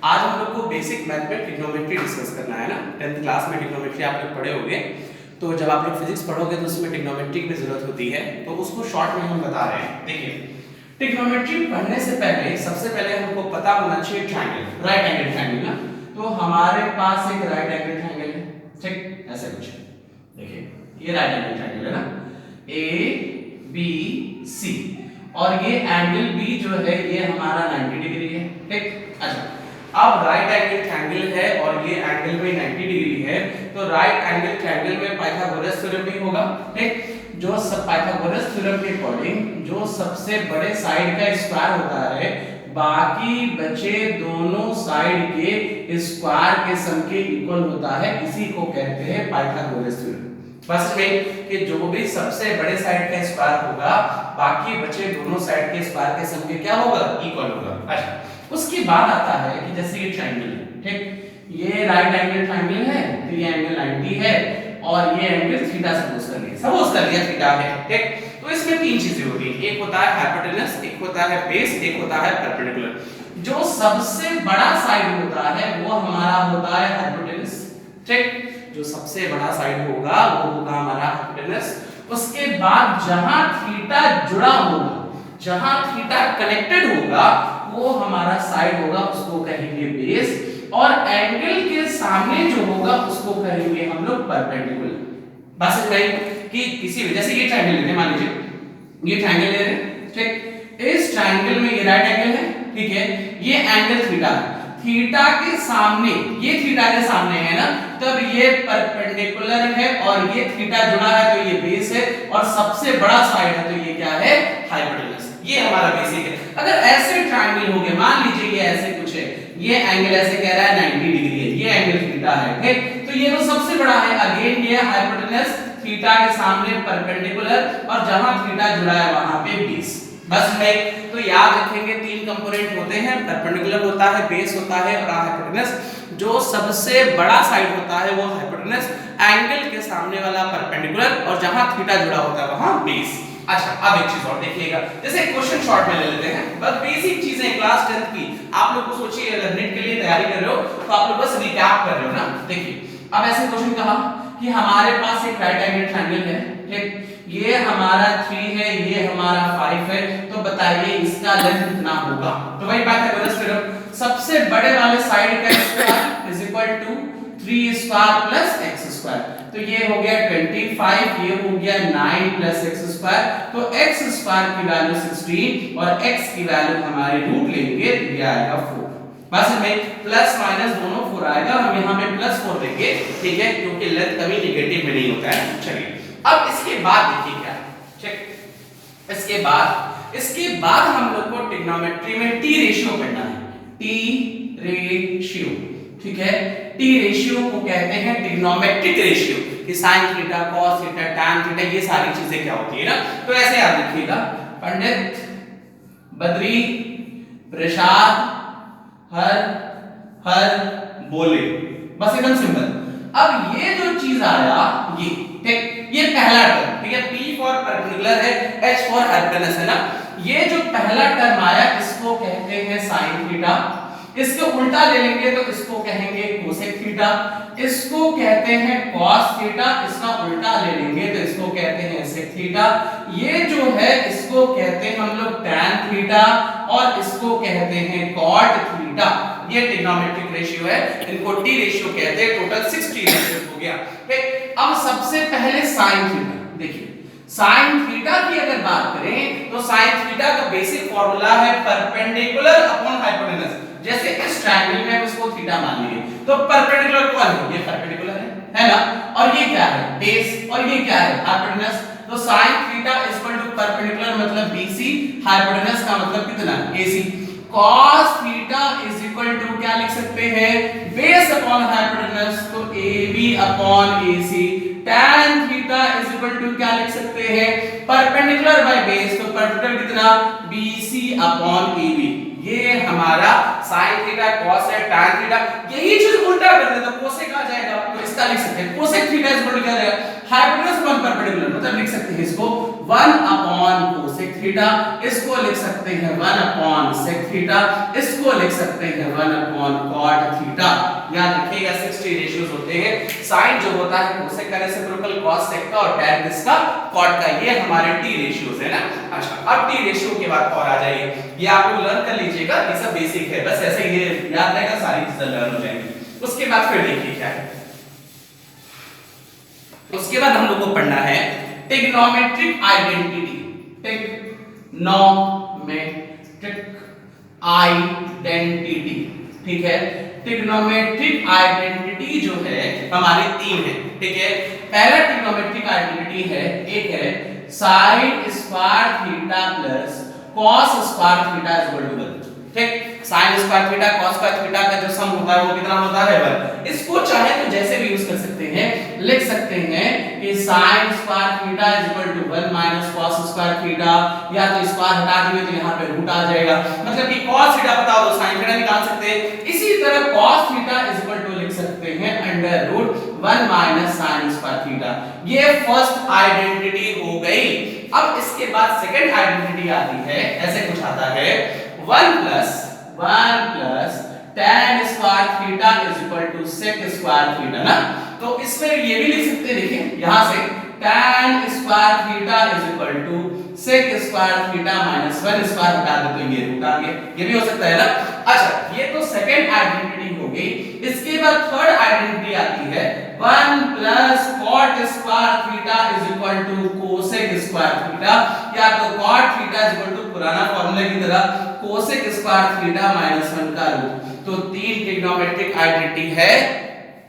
आज हम लोग को बेसिक मैथ में ट्रिग्नोमेट्री डिस्कस करना है ना। 10th क्लास में ट्रिग्नोमेट्री आप लोग पढ़े होंगे, तो जब आप लोग फिजिक्स पढ़ोगे तो उसमें ट्रिग्नोमेट्री की जरूरत होती है, तो उसको शॉर्ट में हम बता रहे हैं। देखिए, ट्रिग्नोमेट्री पढ़ने से पहले सबसे पहले हमको पता होना चाहिए ट्रायंगल, राइट एंगल ट्रायंगल ना। तो हमारे पास एक राइट एंगल ट्रायंगल है, ठीक ऐसा कुछ। देखिए ये राइट एंगल ट्रायंगल है ना, ए बी सी, और ये एंगल बी जो है ये हमारा 90 डिग्री है, ठीक। अच्छा, अब राइट एंगल ट्रायंगल है और ये एंगल भी 90 डिग्री है, तो राइट एंगल ट्रायंगल में पाइथागोरस थ्योरम भी होगा, ठीक। जो सब पाइथागोरस थ्योरम के अकॉर्डिंग जो सबसे बड़े साइड का स्क्वायर होता है, बाकी बचे दोनों साइड के स्क्वायर के सम के इक्वल होता है, इसी को कहते हैं पाइथागोरस थ्योरम। बस में कि जो भी सबसे बड़े साइड का स्क्वायर होगा, बाकी बचे दोनों साइड के स्क्वायर के सम के क्या होगा, इक्वल होगा। अच्छा, उसके बाद आता है कि जैसे ये ट्रायंगल है, ठीक, ये राइट एंगल ट्रायंगल है, तो ये एंगल 90 है और ये एंगल थीटा सपोज कर लिया थीटा है, ठीक। तो इसमें तीन चीजें होती हैं, एक होता है हाइपोटेनस, एक होता है बेस, एक होता है परपेंडिकुलर। जो सबसे बड़ा साइड होता है वो हमारा होता है हाइपोटेनस, ठीक। जो सबसे बड़ा साइड होगा वो होगा हमारा हाइपोटेनस। उसके बाद जहां थीटा जुड़ा होगा, जहां थीटा कनेक्टेड होगा, वो हमारा साइड होगा, उसको कहेंगे बेस, और एंगल के सामने जो होगा उसको कहेंगे हम लोग परपेंडिकुलर। बस भाई कि किसी वजह से ये ट्रायंगल लेते हैं, मान लीजिए ये ट्रायंगल ले रहे हैं, ठीक। इस ट्रायंगल में ये राइट एंगल है, ठीक है, ये एंगल थीटा है, थीटा के सामने, ये थीटा के सामने है ना, तब ये परपेंडिकुलर है, और ये थीटा जुड़ा है तो ये बेस है, और सबसे बड़ा साइड है तो ये क्या है, हाइपोटेनस। ये हमारा बेसिक है। अगर ऐसे ट्रायंगल हो गए, मान लीजिए ये ऐसे कुछ है, ये एंगल ऐसे कह रहा है 90 डिग्री है, ये एंगल थीटा है, ठीक। तो ये तो सबसे बड़ा है, अगेन ये हाइपोटेनस, थीटा के सामने परपेंडिकुलर, और जहां थीटा जुड़ा है वहां पे बेस। बस में तो याद रखेंगे तीन कंपोनेंट होते हैं, परपेंडिकुलर होता है, बेस होता है और हाइपोटेनस। जो सबसे बड़ा साइड होता है वो हाइपोटेनस, एंगल के सामने वाला परपेंडिकुलर, और जहां थीटा जुड़ा होता है वहां बेस। अच्छा, अब एक चीज और देखिएगा, जैसे क्वेश्चन शॉर्ट में ले लेते हैं, बस बेसिक चीजें क्लास 10th की आप लोग को। सोचिए अगर नेट के लिए तैयारी कर रहे हो तो आप लोग बस रिकैप कर रहे हो ना। देखिए अब ऐसे क्वेश्चन कहा कि हमारे पास एक राइट एंगल ट्रायंगल है, ठीक, ये हमारा 3 है, ये हमारा 5 है, तो बताइए इसका लेंथ कितना होगा। तो वही पाइथागोरस थ्योरम, सबसे बड़े वाले साइड का square is equal to 3 square plus x square, तो ये हो गया 25, ये हो गया 9 प्लस x स्क्वायर, तो x स्क्वायर की वैल्यू 16 और x की वैल्यू हमारी रूट लेंगे तो ये आएगा 4। बस में प्लस माइनस दोनों 4 आएगा, हम यहाँ पे प्लस 4 देंगे, ठीक है, क्योंकि लेंथ कभी नेगेटिव में नहीं होता है। चलिए अब इसके बाद देखिए क्या है, ठीक। इसके बाद हम लोग को ट्रिग्नोमेट्री में टी रेशियो पढ़ना है, टी रेशियो, ठीक है। टी रेशियो को कहते हैं ट्रिग्नोमेट्रिक रेशियो, कि sine theta, cos theta, tan theta, ये सारी चीजें क्या होती है ना। तो ऐसे याद रखिएगा, पंडित, बद्री, प्रसाद, हर बोले, बस एकदम सिंपल। अब ये जो चीज आया ये, ठीक, ये पहला टर्म, ठीक है, P फॉर परपेंडिकुलर है, H फॉर हाइपोटेनस है ना। ये जो पहला टर्म आया इसको कहते हैं साइन थीटा, इसको उल्टा ले लेंगे तो इसको कहेंगे कोसेक थीटा, इसको कहते हैं कॉस थीटा, इसका उल्टा ले लेंगे तो इसको कहते हैं सेक थीटा, ये जो है इसको कहते हैं हम लोग टैन थीटा, और इसको कहते हैं कॉट थीटा। ये ट्रिग्नोमेट्रिक रेशियो है, इनको टी रेशियो कहते हैं। टोटल 6 टी रेशियो हो गया, ठीक। अब सबसे पहले साइन थीटा, देखिए साइन थीटा की अगर बात करें तो साइन थीटा का बेसिक फार्मूला है परपेंडिकुलर अपॉन हाइपोटेनस। जैसे इस ट्रायंगल में हम इसको थीटा मान लिए, तो परपेंडिकुलर कौन है, ये परपेंडिकुलर है ना, और ये क्या है, बेस, और ये क्या है, हाइपोटेनस। तो sin theta equal to perpendicular मतलब BC, हाइपोटेनस का मतलब कितना, AC। cos theta is equal to क्या लिख सकते हैं, बेस अपॉन हाइपोटेनस, तो AB upon AC। tan theta is equal to क्या लिख सकते हैं, परपेंडिकुलर बाय बेस, तो परपेंडिकुलर कितना, BC अपॉन AB। ये हमारा sin थीटा, cos है, tan थीटा, यही चीज उल्टा कर दे तो कोसेक आ जाएगा, तो इसका लिख सकते हैं cosec theta is equal to क्या आ जाएगा, हाइपोटेनस अपॉन परपेंडिकुलर, मतलब लिख सकते हैं इसको 1 अपॉन कोसेक थीटा, इसको लिख सकते हैं 1 अपॉन सेक थीटा, इसको लिख सकते हैं 1 अपॉन या 60 रेशियोज होते हैं। sin जो होता है कोसेक का रेसिप्रोकल cos sec का और tan किसका cot का, ये हमारे t रेशियोज है ना। अच्छा अब t रेशियो के बाद और आ जाइए, ये आप लोग लर्न कर लीजिएगा, ये सब बेसिक है, बस ऐसे ये याद रहेगा, सारी चीजें लर्न हो जाएंगी। उसके बाद फिर देखिए क्या है, उसके बाद हम लोग को पढ़ना है ट्रिग्नोमेट्रिक आइडेंटिटी। ट्रिग्नोमेट्रिक आइडेंटिटी, ठीक है। ट्रिग्नोमेट्रिक आइडेंटिटी जो है हमारी तीन है, ठीक है। पहला ट्रिग्नोमेट्रिक आइडेंटिटी है, एक है sin square theta plus cos square theta is equal to 1, ठीक। sin square theta cos square theta का जो सम होता है वो कितना होता है 1। इसको चाहे तो जैसे भी यूज कर सकते हैं, लिख सकते हैं कि sin square theta is equal to 1 minus cos square theta, या तो स्क्वायर हटा दिए तो यहाँ पे रूट आ जाएगा, मतलब कि cos थीटा पता हो तो sin थीटा निकाल सकते हैं। इसी तरह cos theta is equal to लिख सकते हैं under root 1 minus sin square theta. ये फर्स्ट आइडेंटिटी हो गई। अब इसके बाद सेकंड आइडेंटिटी आती है, ऐसे कुछ आता है 1 plus tan square theta is equal to sec square theta ना। तो इसमें ये भी लिख सकते हैं, देखिए यहां से tan square theta is equal to sec square theta minus 1 square हटा दे तो ये रूट आ गया, ये भी हो सकता है ना। अच्छा ये तो सेकंड आइडेंटिटी हो गई। इसके बाद थर्ड आइडेंटिटी आती है 1 plus cot square theta is equal to cosec square theta, या तो cot theta is equal to पुराना फार्मूला की तरह cosec स्क्वायर थीटा माइनस 1 का रूट। तो तीन ट्रिग्नोमेट्रिक आइडेंटिटी है